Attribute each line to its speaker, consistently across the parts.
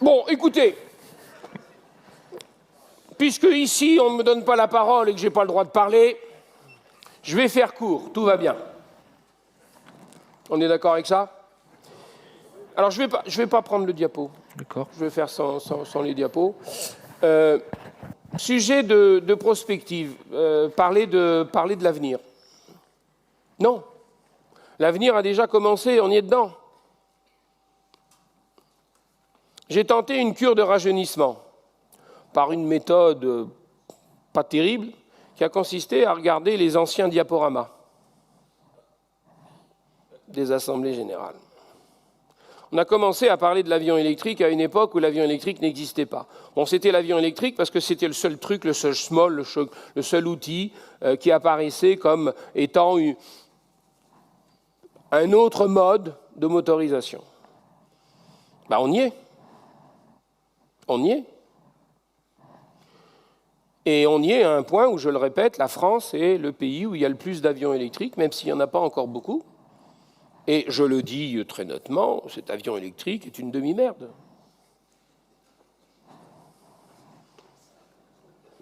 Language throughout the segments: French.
Speaker 1: Bon, écoutez, puisque ici on ne me donne pas la parole et que je n'ai pas le droit de parler, je vais faire court, tout va bien. On est d'accord avec ça? Alors je vais pas prendre le diapo.
Speaker 2: D'accord.
Speaker 1: Je vais faire sans les diapos. Sujet de prospective, parler de l'avenir. Non. L'avenir a déjà commencé, on y est dedans. J'ai tenté une cure de rajeunissement par une méthode pas terrible qui a consisté à regarder les anciens diaporamas des assemblées générales. On a commencé à parler de l'avion électrique à une époque où l'avion électrique n'existait pas. Bon, c'était l'avion électrique parce que c'était le seul truc, le seul small, le seul outil qui apparaissait comme étant un autre mode de motorisation. Ben, on y est. On y est. Et on y est à un point où, je le répète, la France est le pays où il y a le plus d'avions électriques, même s'il n'y en a pas encore beaucoup. Et je le dis très nettement, cet avion électrique est une demi-merde.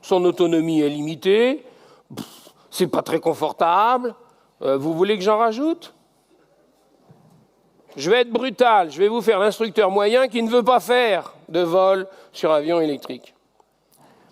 Speaker 1: Son autonomie est limitée, c'est pas très confortable. Vous voulez que j'en rajoute? Je vais être brutal, je vais vous faire l'instructeur moyen qui ne veut pas faire de vol sur avion électrique.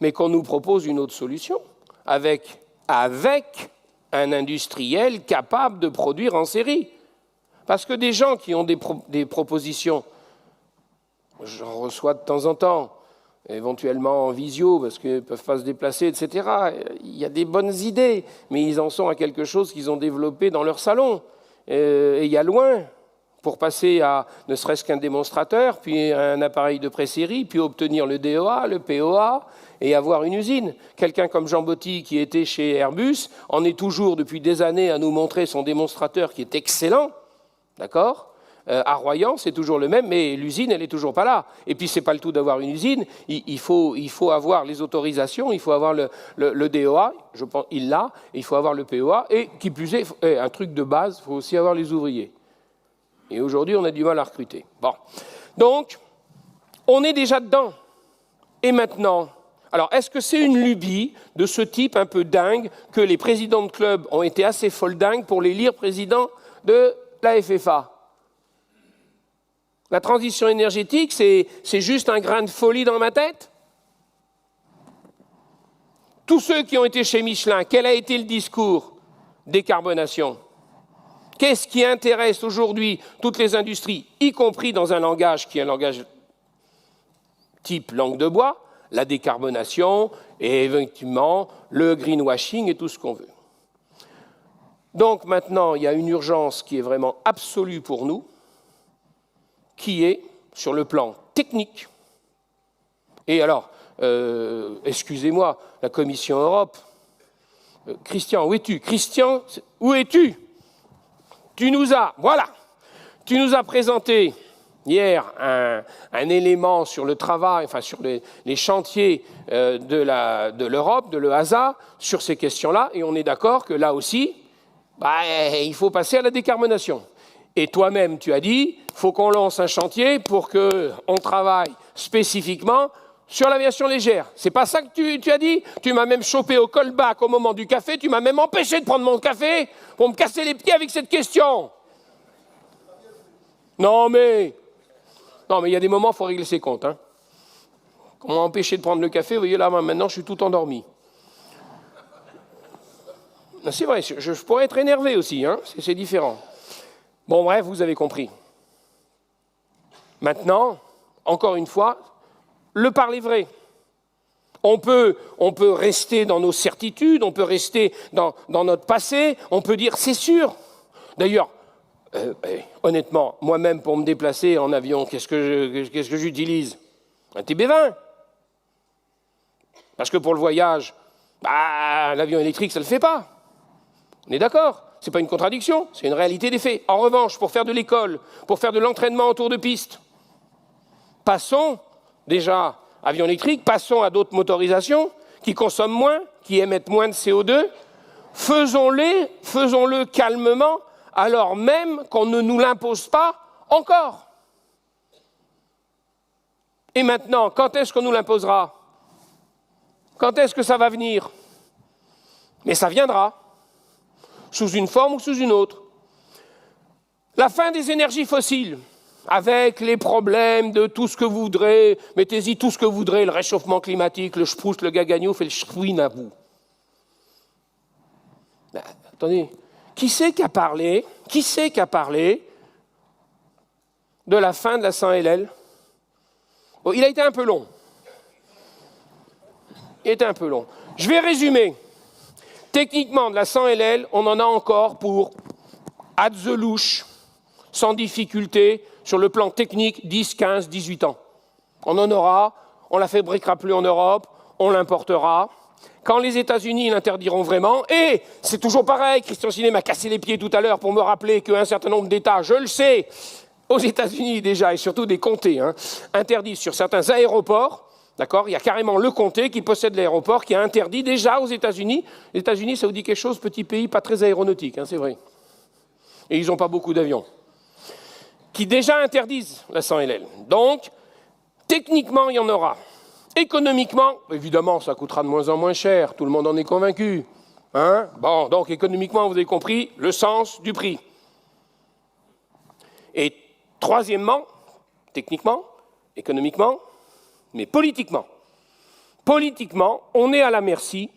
Speaker 1: Mais qu'on nous propose une autre solution, avec un industriel capable de produire en série. Parce que des gens qui ont des propositions, j'en reçois de temps en temps, éventuellement en visio, parce qu'ils ne peuvent pas se déplacer, etc. Il y a des bonnes idées, mais ils en sont à quelque chose qu'ils ont développé dans leur salon. Et il y a loin pour passer à ne serait-ce qu'un démonstrateur, puis un appareil de pré-série, puis obtenir le DOA, le POA, et avoir une usine. Quelqu'un comme Jean Botti, qui était chez Airbus, en est toujours depuis des années à nous montrer son démonstrateur qui est excellent, d'accord ? À Royan, c'est toujours le même, mais l'usine, elle n'est toujours pas là. Et puis, ce n'est pas le tout d'avoir une usine, il faut avoir les autorisations, il faut avoir le DOA, je pense, il l'a, il faut avoir le POA, et qui plus est, un truc de base, il faut aussi avoir les ouvriers. Et aujourd'hui, on a du mal à recruter. Bon. Donc, on est déjà dedans. Et maintenant, alors, est-ce que c'est une lubie de ce type un peu dingue que les présidents de club ont été assez foldingues pour les lire présidents de la FFA? La transition énergétique, c'est juste un grain de folie dans ma tête? Tous ceux qui ont été chez Michelin, quel a été le discours? Décarbonation. Qu'est-ce qui intéresse aujourd'hui toutes les industries, y compris dans un langage qui est un langage type langue de bois, la décarbonation et effectivement le greenwashing et tout ce qu'on veut. Donc maintenant, il y a une urgence qui est vraiment absolue pour nous, qui est sur le plan technique. Et alors, excusez-moi, la Commission Europe, Christian, où es-tu? Christian, où es-tu? Tu nous as présenté hier un élément sur le travail, enfin sur les chantiers de l'Europe, de l'EASA, sur ces questions-là, et on est d'accord que là aussi, il faut passer à la décarbonation. Et toi-même, tu as dit, il faut qu'on lance un chantier pour qu'on travaille spécifiquement sur l'aviation légère. C'est pas ça que tu as dit? Tu m'as même chopé au callback au moment du café, tu m'as même empêché de prendre mon café pour me casser les pieds avec cette question. Non mais il y a des moments, il faut régler ses comptes. Hein. On m'a empêché de prendre le café, vous voyez là, maintenant je suis tout endormi. C'est vrai, je pourrais être énervé aussi, hein, c'est différent. Bon bref, vous avez compris. Maintenant, encore une fois, le parler vrai. On peut rester dans nos certitudes, on peut rester dans notre passé, on peut dire c'est sûr. D'ailleurs, honnêtement, moi-même pour me déplacer en avion, qu'est-ce que j'utilise? Un TB20. Parce que pour le voyage, l'avion électrique, ça ne le fait pas. On est d'accord? Ce n'est pas une contradiction, c'est une réalité des faits. En revanche, pour faire de l'école, pour faire de l'entraînement autour de piste, passons déjà avion électrique, passons à d'autres motorisations qui consomment moins, qui émettent moins de CO2. Faisons-le calmement, alors même qu'on ne nous l'impose pas encore. Et maintenant, quand est-ce qu'on nous l'imposera? Quand est-ce que ça va venir? Mais ça viendra, sous une forme ou sous une autre. La fin des énergies fossiles, avec les problèmes de tout ce que vous voudrez, mettez-y tout ce que vous voudrez, le réchauffement climatique, le Sproust, le Gagagnouf et le Schwinn à vous. Ben, attendez, qui c'est qui a parlé de la fin de la 100 LL? Bon, il a été un peu long. Je vais résumer. Techniquement, de la 100 LL, on en a encore pour, at the louche, sans difficulté, sur le plan technique, 10, 15, 18 ans. On en aura, on la fabriquera plus en Europe, on l'importera. Quand les États-Unis l'interdiront vraiment, et c'est toujours pareil, Christian Sinet m'a cassé les pieds tout à l'heure pour me rappeler qu'un certain nombre d'États, je le sais, aux États-Unis déjà, et surtout des comtés, interdisent sur certains aéroports, d'accord, il y a carrément le comté qui possède l'aéroport qui a interdit déjà aux États-Unis. Les États-Unis, ça vous dit quelque chose, petit pays, pas très aéronautique, c'est vrai. Et ils n'ont pas beaucoup d'avions. Qui déjà interdisent la 100 LL. Donc, techniquement, il y en aura. Économiquement, évidemment, ça coûtera de moins en moins cher, tout le monde en est convaincu. Bon, donc économiquement, vous avez compris le sens du prix. Et troisièmement, techniquement, économiquement, mais politiquement. Politiquement, on est à la merci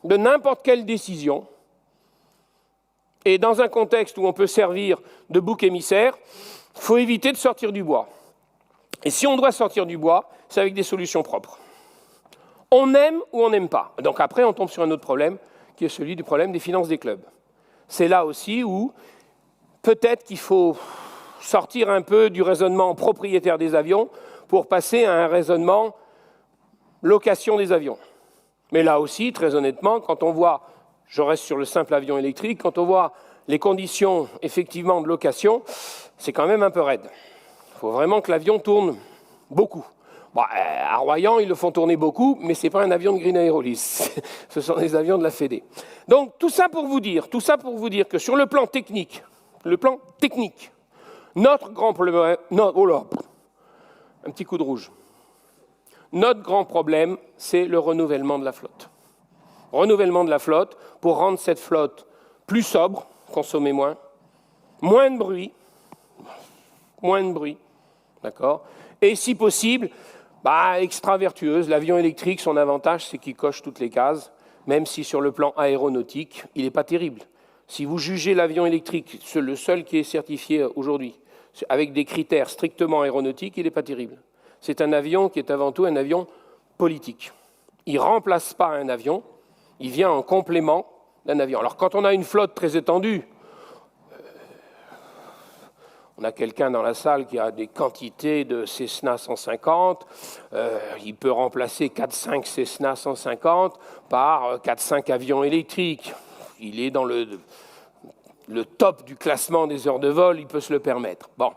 Speaker 1: de n'importe quelle décision. Et dans un contexte où on peut servir de bouc émissaire, il faut éviter de sortir du bois. Et si on doit sortir du bois, c'est avec des solutions propres. On aime ou on n'aime pas. Donc après, on tombe sur un autre problème, qui est celui du problème des finances des clubs. C'est là aussi où peut-être qu'il faut sortir un peu du raisonnement propriétaire des avions pour passer à un raisonnement location des avions. Mais là aussi, très honnêtement, quand on voit, je reste sur le simple avion électrique, quand on voit les conditions effectivement de location, c'est quand même un peu raide. Il faut vraiment que l'avion tourne beaucoup. Bon, à Royan, ils le font tourner beaucoup, mais ce n'est pas un avion de Green Aerolis. Ce sont des avions de la Fédé. Donc, tout ça pour vous dire que sur le plan technique, notre grand problème... Oh là, un petit coup de rouge. Notre grand problème, c'est le renouvellement de la flotte. Renouvellement de la flotte pour rendre cette flotte plus sobre, consommer moins de bruit, d'accord, et si possible, extra vertueuse. L'avion électrique, son avantage, c'est qu'il coche toutes les cases, même si sur le plan aéronautique, il n'est pas terrible. Si vous jugez l'avion électrique, le seul qui est certifié aujourd'hui, avec des critères strictement aéronautiques, il n'est pas terrible. C'est un avion qui est avant tout un avion politique. Il ne remplace pas un avion, il vient en complément d'un avion. Alors quand on a une flotte très étendue, on a quelqu'un dans la salle qui a des quantités de Cessna 150, il peut remplacer 4-5 Cessna 150 par 4-5 avions électriques. Il est dans le top du classement des heures de vol, il peut se le permettre. Bon.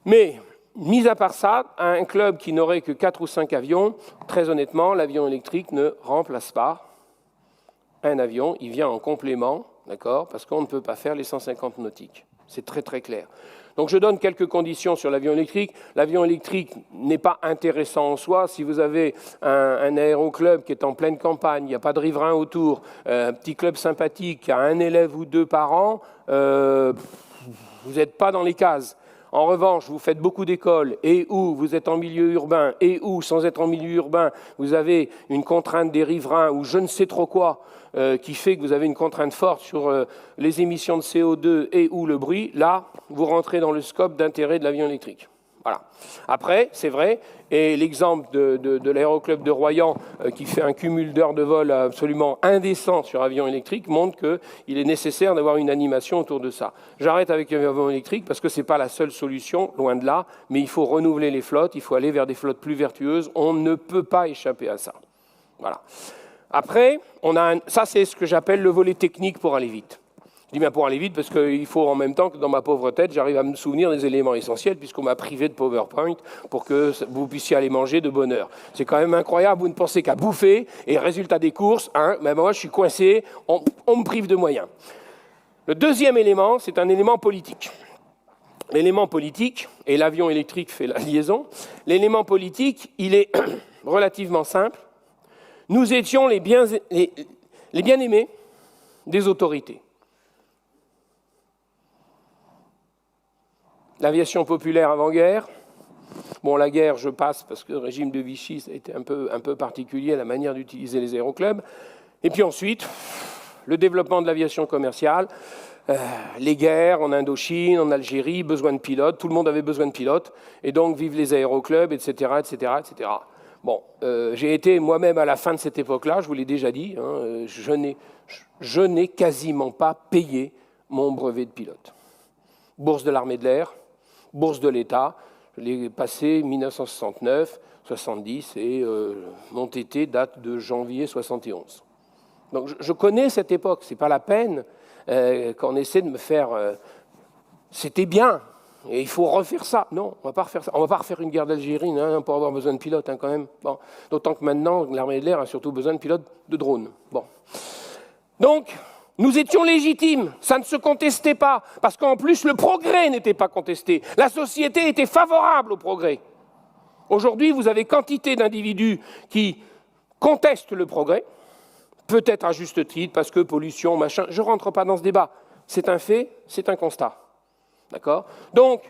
Speaker 1: Mais, mis à part ça, un club qui n'aurait que 4 ou 5 avions, très honnêtement, l'avion électrique ne remplace pas un avion, il vient en complément, d'accord, parce qu'on ne peut pas faire les 150 nautiques. C'est très très clair. Donc je donne quelques conditions sur l'avion électrique. L'avion électrique n'est pas intéressant en soi. Si vous avez un aéroclub qui est en pleine campagne, il n'y a pas de riverains autour, un petit club sympathique qui a un élève ou deux par an, vous n'êtes pas dans les cases. En revanche, vous faites beaucoup d'écoles et où vous êtes en milieu urbain et où, sans être en milieu urbain, vous avez une contrainte des riverains ou je ne sais trop quoi qui fait que vous avez une contrainte forte sur les émissions de CO2 et ou le bruit, là, vous rentrez dans le scope d'intérêt de l'avion électrique. Voilà. Après, c'est vrai, et l'exemple de l'aéroclub de Royan qui fait un cumul d'heures de vol absolument indécent sur avion électrique montre qu'il est nécessaire d'avoir une animation autour de ça. J'arrête avec l'avion électrique parce que ce n'est pas la seule solution, loin de là, mais il faut renouveler les flottes, il faut aller vers des flottes plus vertueuses, on ne peut pas échapper à ça. Voilà. Après, ça c'est ce que j'appelle le volet technique pour aller vite. Je dis bien pour aller vite parce qu'il faut en même temps que dans ma pauvre tête, j'arrive à me souvenir des éléments essentiels puisqu'on m'a privé de PowerPoint pour que vous puissiez aller manger de bonne heure. C'est quand même incroyable, vous ne pensez qu'à bouffer et résultat des courses, mais moi je suis coincé, on me prive de moyens. Le deuxième élément, c'est un élément politique. l'élément politique, et l'avion électrique fait la liaison, l'élément politique, il est relativement simple. Nous étions les bien-aimés des autorités. L'aviation populaire avant-guerre, bon, la guerre, je passe parce que le régime de Vichy, ça a été un peu particulier, la manière d'utiliser les aéroclubs. Et puis ensuite, le développement de l'aviation commerciale, les guerres en Indochine, en Algérie, besoin de pilotes, tout le monde avait besoin de pilotes, et donc vive les aéroclubs, etc., etc., etc. Bon, j'ai été moi-même à la fin de cette époque-là, je vous l'ai déjà dit, hein, je n'ai quasiment pas payé mon brevet de pilote. Bourse de l'armée de l'air, bourse de l'État, je l'ai passé 1969, 70, et mon TT date de janvier 71. Donc je connais cette époque, c'est pas la peine qu'on essaie de me faire... c'était bien, et il faut refaire ça. Non, on va pas refaire ça. On va pas refaire une guerre d'Algérie hein, pour avoir besoin de pilotes hein, quand même. Bon. D'autant que maintenant, l'armée de l'air a surtout besoin de pilotes de drones. Bon. Donc, nous étions légitimes, ça ne se contestait pas, parce qu'en plus, le progrès n'était pas contesté. La société était favorable au progrès. Aujourd'hui, vous avez quantité d'individus qui contestent le progrès, peut-être à juste titre, parce que pollution, machin, je ne rentre pas dans ce débat. C'est un fait, c'est un constat. D'accord ? Donc,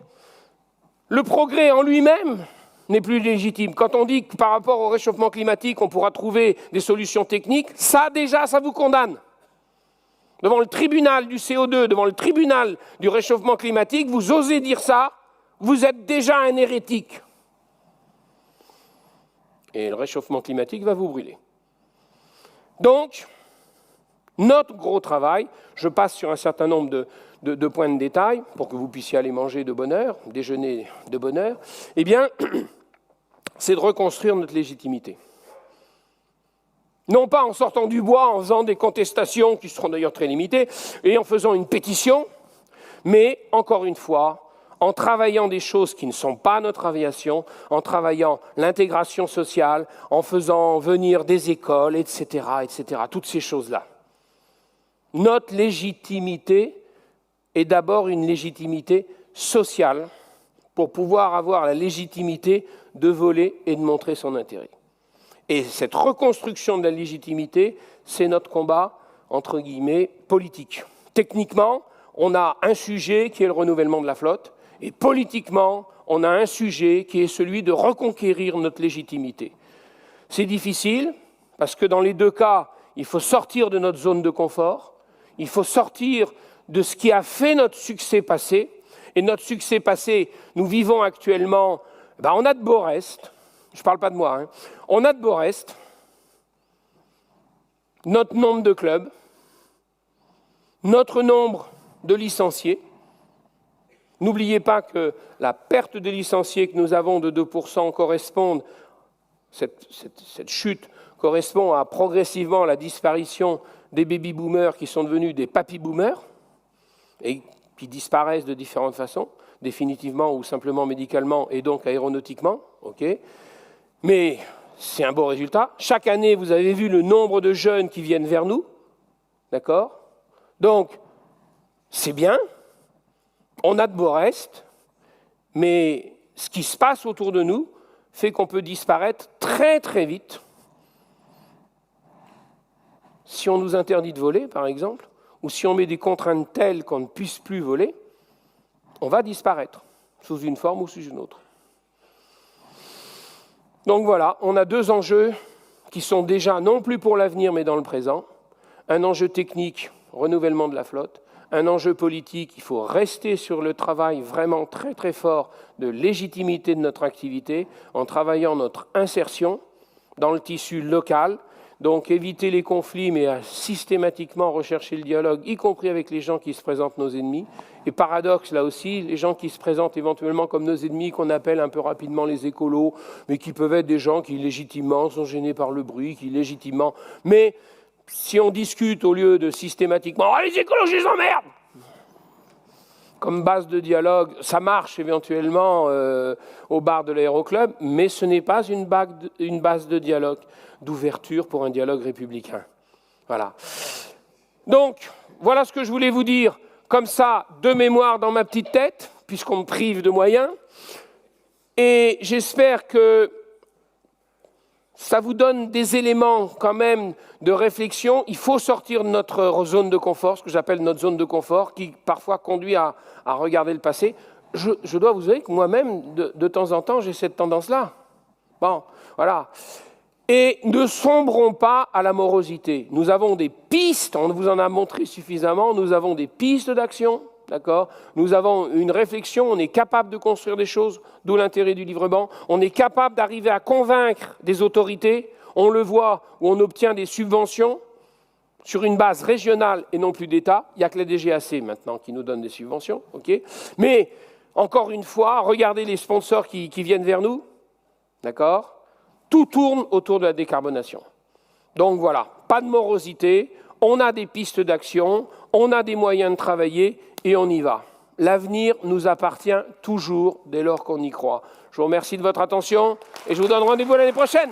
Speaker 1: le progrès en lui-même n'est plus légitime. Quand on dit que par rapport au réchauffement climatique, on pourra trouver des solutions techniques, ça déjà, ça vous condamne. Devant le tribunal du CO2, devant le tribunal du réchauffement climatique, vous osez dire ça, vous êtes déjà un hérétique. Et le réchauffement climatique va vous brûler. Donc, notre gros travail, je passe sur un certain nombre de points de détail pour que vous puissiez aller manger de bonne heure, déjeuner de bonne heure, eh bien, c'est de reconstruire notre légitimité. Non pas en sortant du bois, en faisant des contestations qui seront d'ailleurs très limitées, et en faisant une pétition, mais encore une fois, en travaillant des choses qui ne sont pas notre aviation, en travaillant l'intégration sociale, en faisant venir des écoles, etc., etc., toutes ces choses-là. Notre légitimité est d'abord une légitimité sociale pour pouvoir avoir la légitimité de voler et de montrer son intérêt. Et cette reconstruction de la légitimité, c'est notre combat, entre guillemets, politique. Techniquement, on a un sujet qui est le renouvellement de la flotte, et politiquement, on a un sujet qui est celui de reconquérir notre légitimité. C'est difficile, parce que dans les deux cas, il faut sortir de notre zone de confort, il faut sortir de ce qui a fait notre succès passé, et notre succès passé, nous vivons actuellement, on a de beaux restes, je ne parle pas de moi, hein. On a de beaux restes, notre nombre de clubs, notre nombre de licenciés. N'oubliez pas que la perte de licenciés que nous avons de 2% correspond, cette chute correspond à progressivement la disparition des baby-boomers qui sont devenus des papy-boomers et qui disparaissent de différentes façons, définitivement ou simplement médicalement et donc aéronautiquement. Okay. Mais c'est un beau résultat. Chaque année, vous avez vu le nombre de jeunes qui viennent vers nous. D'accord ? Donc, c'est bien. On a de beaux restes. Mais ce qui se passe autour de nous fait qu'on peut disparaître très, très vite. Si on nous interdit de voler, par exemple, ou si on met des contraintes telles qu'on ne puisse plus voler, on va disparaître, sous une forme ou sous une autre. Donc voilà, on a deux enjeux qui sont déjà non plus pour l'avenir, mais dans le présent. Un enjeu technique, renouvellement de la flotte. Un enjeu politique, il faut rester sur le travail vraiment très très fort de légitimité de notre activité, en travaillant notre insertion dans le tissu local. Donc éviter les conflits, mais systématiquement rechercher le dialogue, y compris avec les gens qui se présentent nos ennemis. Et paradoxe, là aussi, les gens qui se présentent éventuellement comme nos ennemis, qu'on appelle un peu rapidement les écolos, mais qui peuvent être des gens qui légitimement sont gênés par le bruit, qui légitimement... Mais si on discute au lieu de systématiquement « Ah, les écolos, je les emmerde !» comme base de dialogue, ça marche éventuellement au bar de l'aéroclub, mais ce n'est pas une base de dialogue, d'ouverture pour un dialogue républicain. Voilà. Donc, voilà ce que je voulais vous dire, comme ça, de mémoire dans ma petite tête, puisqu'on me prive de moyens. Et j'espère que ça vous donne des éléments quand même de réflexion. Il faut sortir de notre zone de confort, ce que j'appelle notre zone de confort, qui parfois conduit à regarder le passé. Je dois vous avouer que moi-même, de temps en temps, j'ai cette tendance-là. Bon, voilà. Et ne sombrons pas à la morosité. Nous avons des pistes, on vous en a montré suffisamment, nous avons des pistes d'action, d'accord ? Nous avons une réflexion, on est capable de construire des choses, d'où l'intérêt du livre-blanc. On est capable d'arriver à convaincre des autorités. On le voit où on obtient des subventions sur une base régionale et non plus d'État. Il n'y a que la DGAC maintenant qui nous donne des subventions, ok ? Mais, encore une fois, regardez les sponsors qui viennent vers nous, d'accord ? Tout tourne autour de la décarbonation. Donc voilà, pas de morosité, on a des pistes d'action, on a des moyens de travailler et on y va. L'avenir nous appartient toujours dès lors qu'on y croit. Je vous remercie de votre attention et je vous donne rendez-vous l'année prochaine.